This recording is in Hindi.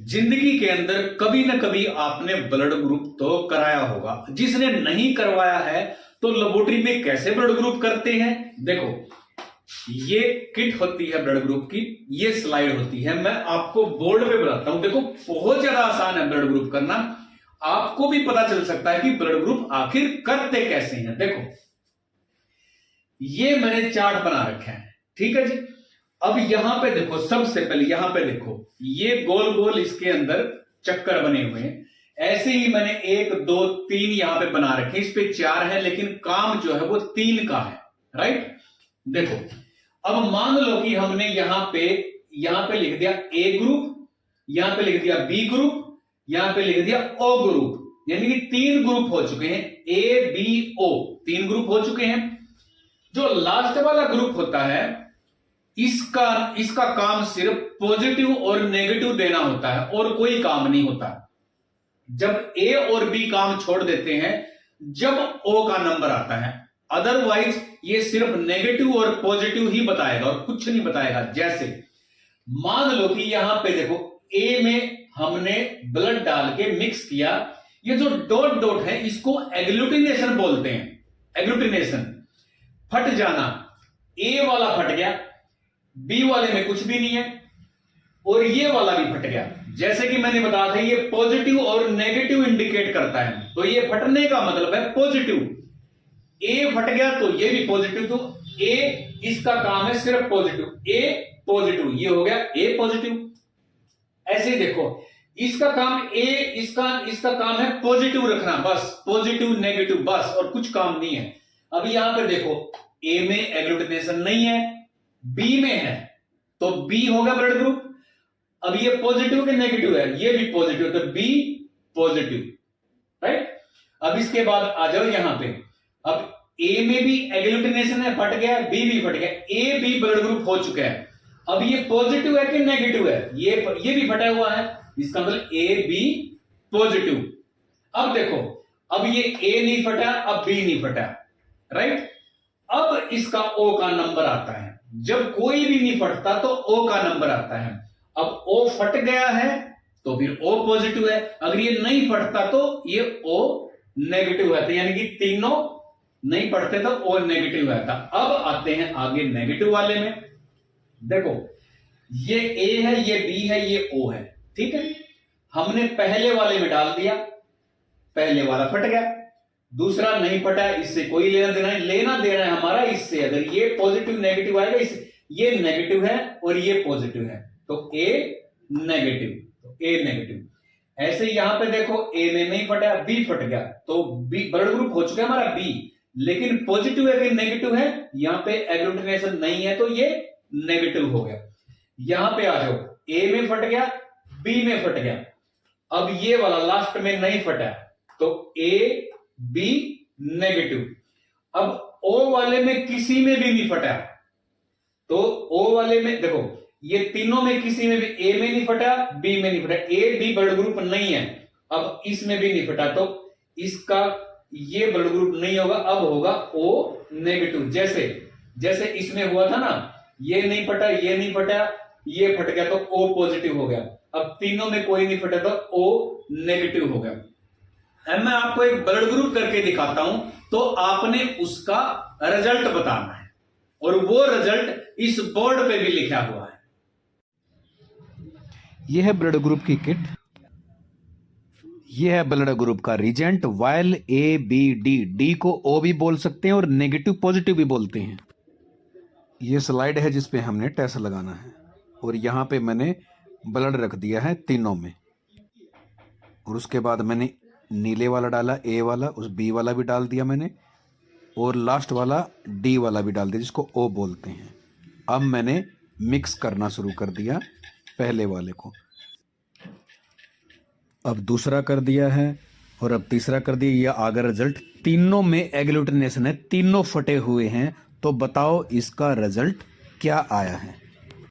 जिंदगी के अंदर कभी ना कभी आपने ब्लड ग्रुप तो कराया होगा। जिसने नहीं करवाया है तो लेबोरेटरी में कैसे ब्लड ग्रुप करते हैं, देखो ये किट होती है ब्लड ग्रुप की, ये स्लाइड होती है। मैं आपको बोर्ड पे बताता हूं, देखो बहुत ज्यादा आसान है ब्लड ग्रुप करना। आपको भी पता चल सकता है कि ब्लड ग्रुप आखिर करते कैसे हैं। देखो ये मैंने चार्ट बना रखा है, ठीक है जी। अब यहां पे देखो, सबसे पहले यहां पे देखो, ये गोल गोल इसके अंदर चक्कर बने हुए हैं। ऐसे ही मैंने 1 2 3 यहां पे बना रखे, इस पे 4 है लेकिन काम जो है वो 3 का है, राइट। देखो अब मान लो कि हमने यहां पे लिख दिया ए ग्रुप, यहां पे लिख दिया बी ग्रुप, यहां पे लिख दिया ओ ग्रुप, यानी कि 3 ग्रुप हो चुके हैं, ए बी ओ 3 ग्रुप हो चुके हैं। जो लास्ट वाला ग्रुप होता है इसका काम सिर्फ पॉजिटिव और नेगेटिव देना होता है और कोई काम नहीं होता। जब ए और बी काम छोड़ देते हैं जब ओ का नंबर आता है, अदरवाइज ये सिर्फ नेगेटिव और पॉजिटिव ही बताएगा और कुछ नहीं बताएगा। जैसे मान लो कि यहां पे देखो ए में हमने ब्लड डाल के मिक्स किया, ये जो डॉट डॉट है इसको एग्लूटिनेशन बोलते हैं। एग्लूटिनेशन, फट जाना, ए वाला फट गया, बी वाले में कुछ भी नहीं है और ये वाला भी फट गया। जैसे कि मैंने बताया था ये पॉजिटिव और नेगेटिव इंडिकेट करता है, तो ये फटने का मतलब है पॉजिटिव। ए फट गया तो ये भी पॉजिटिव, तो ए इसका काम है सिर्फ पॉजिटिव, ए पॉजिटिव, ये हो गया ए पॉजिटिव। ऐसे ही देखो इसका काम ए, इसका काम है पॉजिटिव रखना, बस पॉजिटिव नेगेटिव बस, और कुछ काम नहीं है। अब यहां पे देखो ए में एग्लूटिनेशन नहीं है, बी में है, तो बी होगा ब्लड ग्रुप। अब ये पॉजिटिव के नेगेटिव है, ये भी पॉजिटिव, तो बी पॉजिटिव, राइट। अब इसके बाद आ जाओ यहां पे, अब ए में भी एग्लूटिनेशन है, फट गया, बी भी फट गया, ए बी ब्लड ग्रुप हो चुका है। अब ये पॉजिटिव है कि नेगेटिव है, ये भी फटा हुआ है, इसका मतलब ए बी पॉजिटिव। अब देखो अब ये ए नहीं फटा, अब बी नहीं फटा, राइट। अब इसका ओ का नंबर आता है, जब कोई भी नहीं फटता तो ओ का नंबर आता है। अब ओ फट गया है तो फिर ओ पॉजिटिव है, अगर ये नहीं फटता तो ये ओ नेगेटिव है, तो यानी कि तीनों नहीं फटते तो ओ नेगेटिव है। अब आते हैं आगे नेगेटिव वाले में। देखो ये ए है, ये बी है, ये ओ है, ठीक है। हमने पहले वाले में डाल दिया, पहले वाला फट गया, दूसरा नहीं फटा, इससे कोई लेना देना नहीं, लेना देना है हमारा इससे। अगर ये पॉजिटिव नेगेटिव आएगा, इससे ये नेगेटिव है और ये पॉजिटिव है तो ए नेगेटिव, तो ए नेगेटिव। ऐसे यहां पे देखो ए में नहीं फटा, बी फट गया, तो बी ब्लड ग्रुप हो चुका है हमारा बी, लेकिन पॉजिटिव है कि नेगेटिव है, यहां पे एग्लूटिनेशन नहीं है तो ये नेगेटिव हो गया। यहां पे आ जाओ, ए में फट गया, बी में फट गया, अब ये वाला लास्ट में नहीं फटा तो ए बी नेगेटिव। अब ओ वाले में किसी में भी नहीं फटा, तो ओ वाले में देखो ये तीनों में किसी में भी, ए में नहीं फटा, बी में नहीं फटा, ए बी ब्लड ग्रुप नहीं है, अब इसमें भी नहीं फटा तो इसका ये ब्लड ग्रुप नहीं होगा, अब होगा ओ नेगेटिव। जैसे इसमें हुआ था ना, ये नहीं फटा, ये नहीं फटा, ये फट गया तो ओ पॉजिटिव हो गया। अब तीनों में कोई नहीं फटा तो ओ नेगेटिव हो गया। अब मैं आपको एक ब्लड ग्रुप करके दिखाता हूं तो आपने उसका रिजल्ट बताना है और वो रिजल्ट इस बोर्ड पे भी लिखा हुआ है। यह है ब्लड ग्रुप की किट, यह है ब्लड ग्रुप का reagent, vial A B D, D को ओ भी बोल सकते हैं और नेगेटिव पॉजिटिव भी बोलते हैं। यह स्लाइड है जिसपे हमने टेस्ट लगाना है और यहाँ पे मैंने ब्लड रख दिया है तीनों में, और उसके बाद मैंने नीले वाला डाला, ए वाला, उस बी वाला भी डाल दिया मैंने, और लास्ट वाला डी वाला भी डाल दिया जिसको ओ बोलते हैं। अब मैंने मिक्स करना शुरू कर दिया पहले वाले को, अब दूसरा कर दिया है और अब तीसरा कर दिया। यह आगे रिजल्ट, तीनों में एग्लूटिनेशन है, तीनों फटे हुए हैं, तो बताओ इसका रिजल्ट क्या आया है।